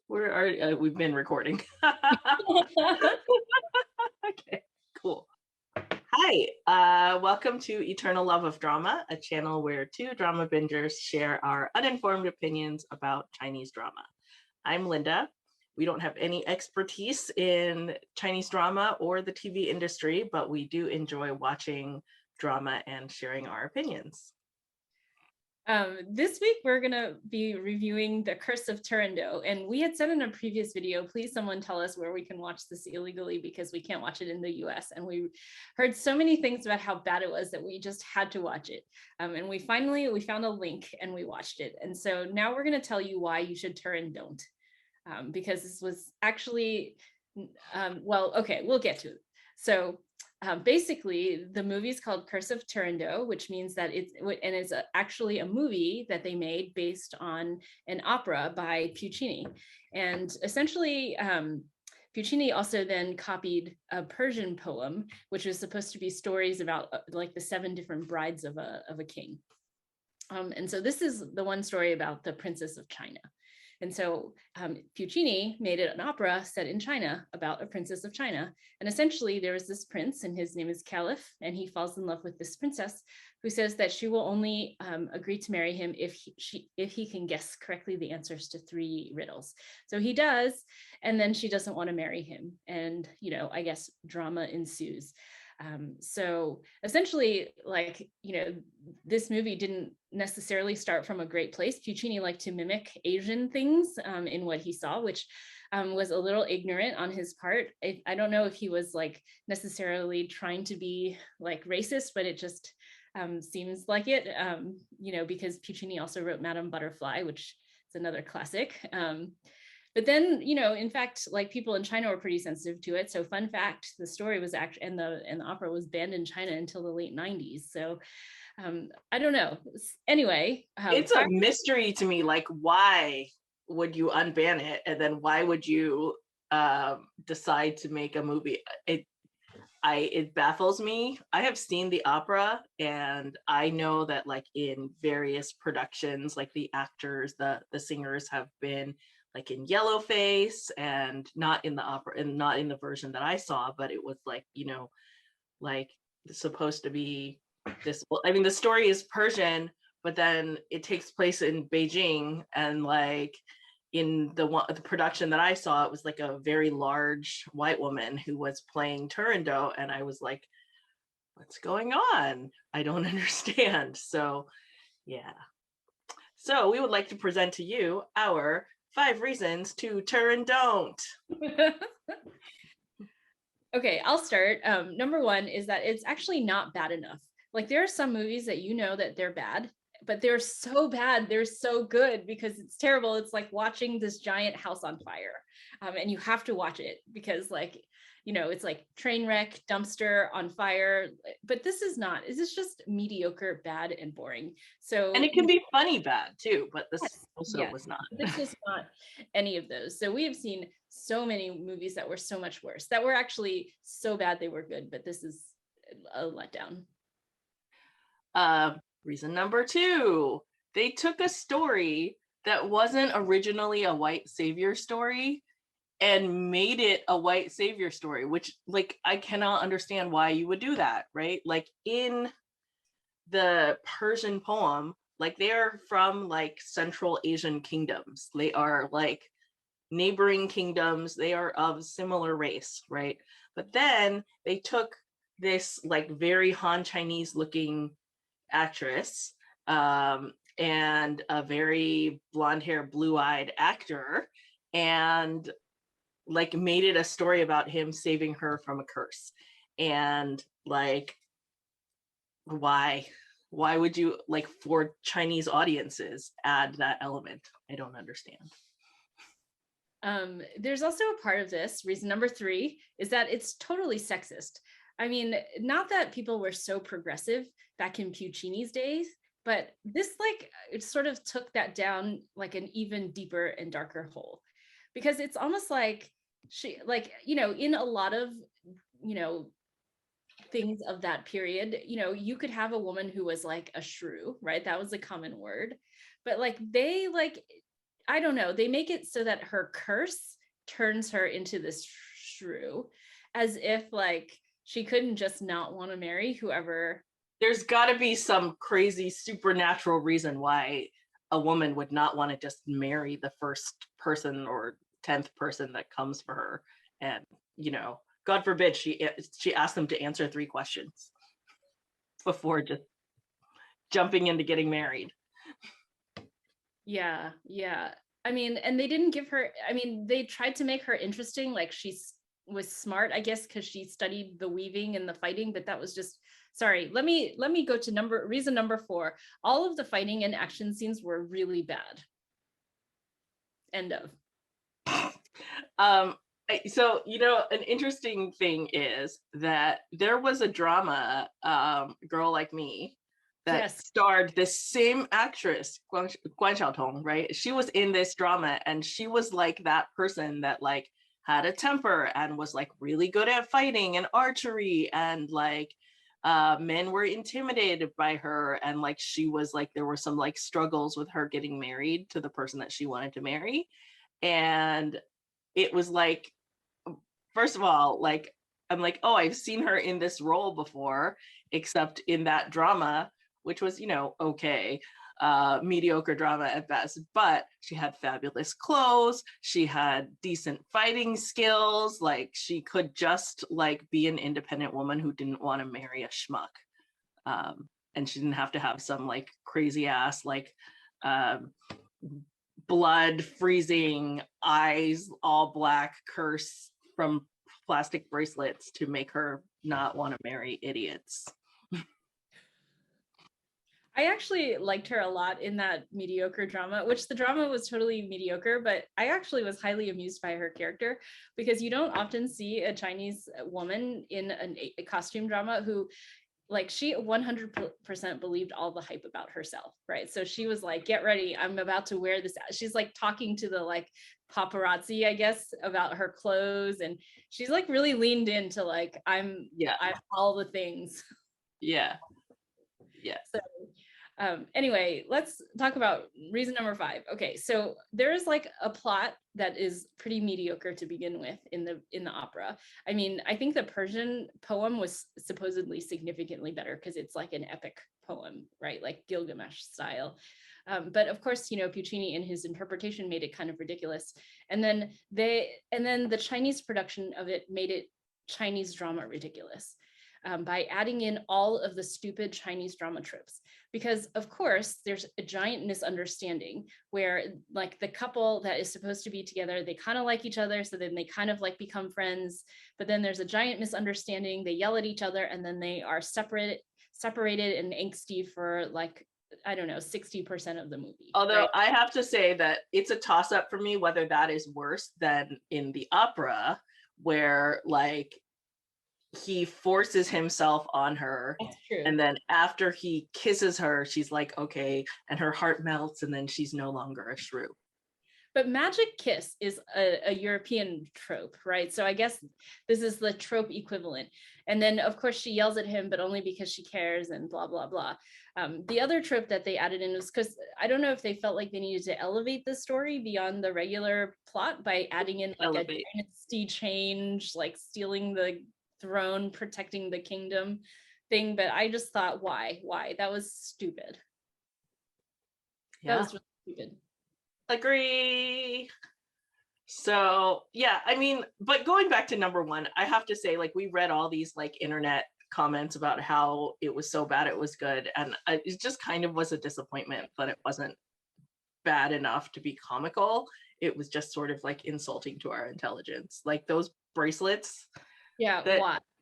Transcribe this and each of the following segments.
We've been recording. Okay, cool. Hi, welcome to Eternal Love of Drama, a channel where two drama bingers share our uninformed opinions about Chinese drama. I'm Linda. We don't have any expertise in Chinese drama or the TV industry, but we do enjoy watching drama and sharing our opinions. This week we're going to be reviewing The Curse of Turandot, and we had said in a previous video, please someone tell us where we can watch this illegally because we can't watch it in the US, and we heard so many things about how bad it was that we just had to watch it. And we found a link and we watched it, and so now we're going to tell you why you should Turan-Don't, because this was actually well, okay, we'll get to it. So basically, the movie is called Curse of Turandot, which means that it's actually a movie that they made based on an opera by Puccini. And essentially, Puccini also then copied a Persian poem, which was supposed to be stories about like the 7 different brides of a king. And so this is the one story about the Princess of China. And so Puccini made it an opera set in China about a princess of China. And essentially there was this prince and his name is Caliph, and he falls in love with this princess who says that she will only agree to marry him if he can guess correctly the answers to 3 riddles. So he does, and then she doesn't want to marry him. And, you know, I guess drama ensues. So essentially, like, you know, this movie didn't necessarily start from a great place. Puccini liked to mimic Asian things in what he saw, which was a little ignorant on his part. I don't know if he was like necessarily trying to be like racist, but it just seems like it, you know, because Puccini also wrote Madame Butterfly, which is another classic. But then, you know, in fact, like people in China were pretty sensitive to it. So fun fact, the story was actually, and the opera was banned in China until the late 90s. So I don't know. Anyway. It's a mystery to me, like why would you unban it? And then why would you decide to make a movie? It baffles me. I have seen the opera and I know that like in various productions, like the actors, the singers have been like in yellowface and not in the opera and not in the version that I saw, but it was like, you know, like supposed to be this. Well, I mean, the story is Persian, but then it takes place in Beijing, and like in the production that I saw, it was like a very large white woman who was playing Turandot, and I was like, what's going on? I don't understand. So yeah. So we would like to present to you our 5 reasons to Turan-Don't. Okay, I'll start. Number 1 is that it's actually not bad enough. Like there are some movies that you know that they're bad, but they're so bad, they're so good because it's terrible. It's like watching this giant house on fire, and you have to watch it because, like, you know, it's like train wreck, dumpster on fire. But this is not. This is just mediocre, bad, and boring. So, and it can be funny bad too, but this also was not. This was not any of those. So we have seen so many movies that were so much worse, that were actually so bad they were good, but this is a letdown. Reason number 2, they took a story that wasn't originally a white savior story and made it a white savior story, which, like, I cannot understand why you would do that, right? Like in the Persian poem, like they're from like Central Asian kingdoms. They are like neighboring kingdoms. They are of similar race, right? But then they took this like very Han Chinese looking actress and a very blonde hair, blue-eyed actor, and like made it a story about him saving her from a curse. And like, why would you, like, for Chinese audiences, add that element? I don't understand. There's also a part of this, reason number 3, is that it's totally sexist. I mean, not that people were so progressive back in Puccini's days, but this, like, it sort of took that down like an even deeper and darker hole, because it's almost like she, like, you know, in a lot of, you know, things of that period, you know, you could have a woman who was like a shrew, right? That was a common word, but like they like I don't know, they make it so that her curse turns her into this shrew, as if like she couldn't just not want to marry whoever. There's got to be some crazy supernatural reason why a woman would not want to just marry the first person or 10th person that comes for her. And, you know, God forbid she asked them to answer 3 questions before just jumping into getting married. Yeah, yeah. I mean, and they didn't give her, I mean, they tried to make her interesting, like she was smart, I guess, because she studied the weaving and the fighting, but that was just, sorry, let me go to reason number 4. All of the fighting and action scenes were really bad. End of. So, you know, an interesting thing is that there was a drama, Girl Like Me, that starred this same actress, Guan Xiaotong, right? She was in this drama, and she was like that person that like had a temper and was like really good at fighting and archery, and like men were intimidated by her, and like she was like, there were some like struggles with her getting married to the person that she wanted to marry. And it was like, first of all, like I'm like, oh, I've seen her in this role before, except in that drama, which was, you know, okay, mediocre drama at best, but she had fabulous clothes, she had decent fighting skills, like she could just like be an independent woman who didn't want to marry a schmuck. And she didn't have to have some like crazy ass like blood freezing, eyes all black curse from plastic bracelets to make her not want to marry idiots. I actually liked her a lot in that mediocre drama, which the drama was totally mediocre, but I actually was highly amused by her character, because you don't often see a Chinese woman in a costume drama who, like, she 100% believed all the hype about herself, right? So she was like, get ready, I'm about to wear this. She's like talking to the like paparazzi, I guess, about her clothes, and she's like really leaned into like, I'm all the things. Yeah. So anyway, let's talk about reason number 5. Okay, so there is like a plot that is pretty mediocre to begin with in the opera. I mean, I think the Persian poem was supposedly significantly better because it's like an epic poem, right? Like Gilgamesh style. But of course, you know, Puccini in his interpretation made it kind of ridiculous. And then the Chinese production of it made it Chinese drama ridiculous. By adding in all of the stupid Chinese drama tropes. Because of course, there's a giant misunderstanding where like the couple that is supposed to be together, they kind of like each other, so then they kind of like become friends, but then there's a giant misunderstanding, they yell at each other, and then they are separated and angsty for like, I don't know, 60% of the movie. Although right? I have to say that it's a toss-up for me whether that is worse than in the opera, where like he forces himself on her. That's true. And then after he kisses her, she's like, okay, and her heart melts, and then she's no longer a shrew. But magic kiss is a European trope, right? So I guess this is the trope equivalent. And then of course she yells at him, but only because she cares and blah, blah, blah. The other trope that they added in was because I don't know if they felt like they needed to elevate the story beyond the regular plot by adding in like a dynasty change, like stealing the throne, protecting the kingdom thing. But I just thought, why? That was stupid. Yeah. That was really stupid. Agree. So yeah, I mean, but going back to number 1, I have to say, like, we read all these like internet comments about how it was so bad it was good, and it just kind of was a disappointment that it wasn't bad enough to be comical. It was just sort of like insulting to our intelligence, like those bracelets. Yeah,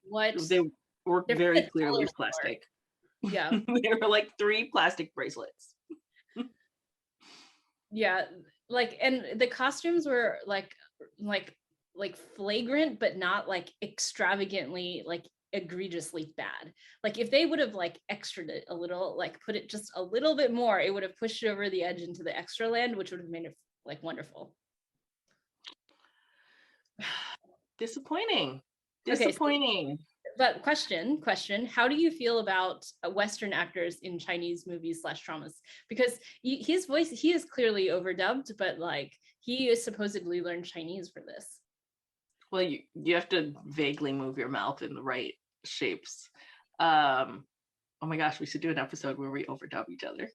what they were very clearly plastic. Yeah. They were like 3 plastic bracelets. Yeah, like, and the costumes were like flagrant, but not like extravagantly like egregiously bad. Like if they would have like extra'd it a little, like put it just a little bit more, it would have pushed it over the edge into the extra land, which would have made it like wonderful. Disappointing. Okay, so But question, how do you feel about Western actors in Chinese movies / dramas? Because his voice, he is clearly overdubbed, but like he is supposedly learned Chinese for this. Well, you have to vaguely move your mouth in the right shapes. Oh my gosh, we should do an episode where we overdub each other.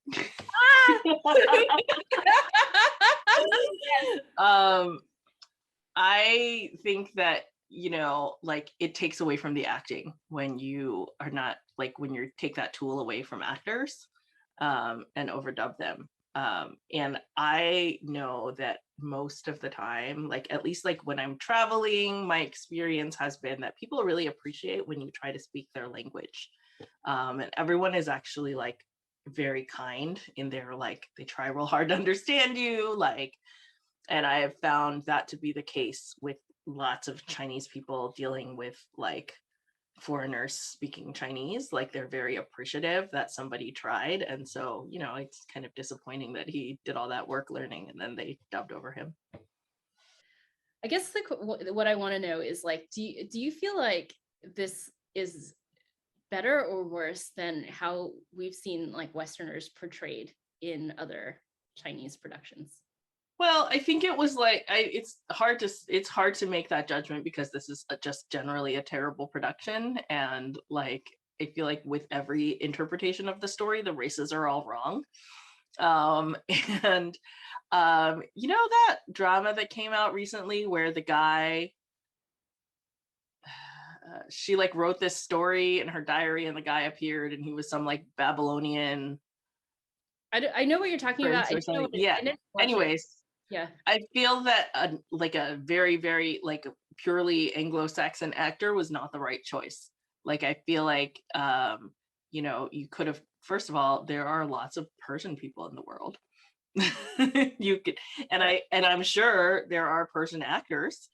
I think that, you know, like it takes away from the acting when you are not like when you take that tool away from actors and overdub them. And I know that most of the time, like at least like when I'm traveling, my experience has been that people really appreciate when you try to speak their language. And everyone is actually like very kind in their like they try real hard to understand you, like, and I have found that to be the case with lots of Chinese people dealing with like foreigners speaking Chinese. Like they're very appreciative that somebody tried, and so, you know, it's kind of disappointing that he did all that work learning and then they dubbed over him. I guess what I want to know is like, do you feel like this is better or worse than how we've seen like Westerners portrayed in other Chinese productions? Well, I think it was like it's hard to make that judgment because this is just generally a terrible production, and like I feel like with every interpretation of the story, the races are all wrong. And you know that drama that came out recently where the guy she like wrote this story in her diary and the guy appeared and he was some like Babylonian I know what you're talking about. or something. Yeah. Anyways, yeah, I feel that like a very, very like purely Anglo-Saxon actor was not the right choice. Like I feel like you know, you could have, first of all, there are lots of Persian people in the world. You could, and I'm sure there are Persian actors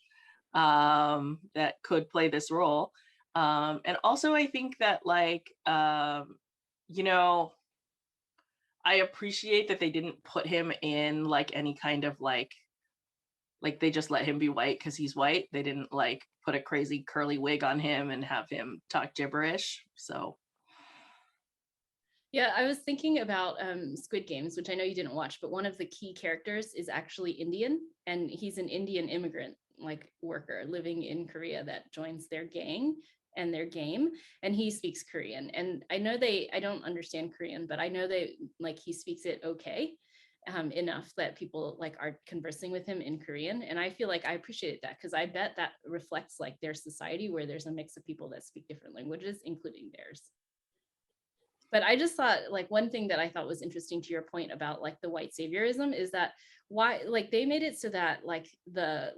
that could play this role. And also I think that like you know, I appreciate that they didn't put him in like any kind of like they just let him be white because he's white. They didn't like put a crazy curly wig on him and have him talk gibberish. So yeah, I was thinking about Squid Games, which I know you didn't watch, but one of the key characters is actually Indian, and he's an Indian immigrant like worker living in Korea that joins their gang and their game, and he speaks Korean. And I know I don't understand Korean, but I know they like he speaks it okay, enough that people like are conversing with him in Korean. And I feel like I appreciate that because I bet that reflects like their society where there's a mix of people that speak different languages, including theirs. But I just thought like one thing that I thought was interesting to your point about like the white saviorism is that why like they made it so that like the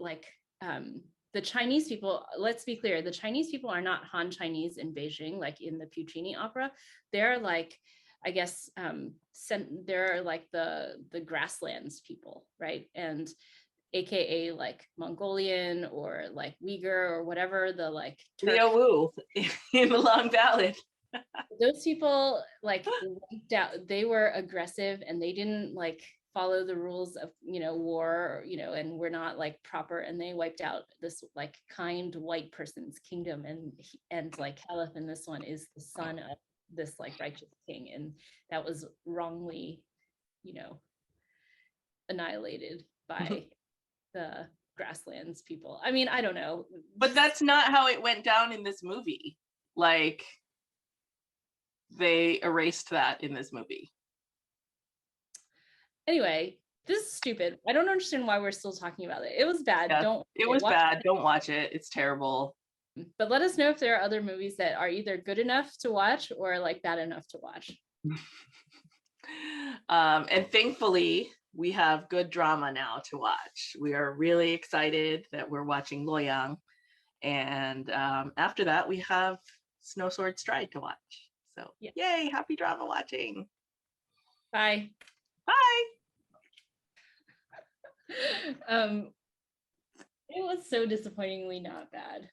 Chinese people, let's be clear, the Chinese people are not Han Chinese in Beijing, like in the Puccini opera. They're like, I guess, they're like the grasslands people, right? And AKA like Mongolian or like Uyghur or whatever the like Leo Wu in the Long Ballad. Those people like wiped out, they were aggressive and they didn't like follow the rules of, you know, war, you know, and we're not like proper, and they wiped out this like kind white person's kingdom, and like Caliph in this one is the son of this like righteous king, and that was wrongly, you know, annihilated by the grasslands people. I mean, I don't know, but that's not how it went down in this movie. Like they erased that in this movie. Anyway, this is stupid. I don't understand why we're still talking about it. It was bad. Yeah, Don't it was bad. Don't watch it. It's terrible. But let us know if there are other movies that are either good enough to watch or like bad enough to watch. And thankfully, we have good drama now to watch. We are really excited that we're watching Loyang. And after that, we have Snow Sword Stride to watch. So yeah. Yay, happy drama watching. Bye. Bye. It was so disappointingly not bad.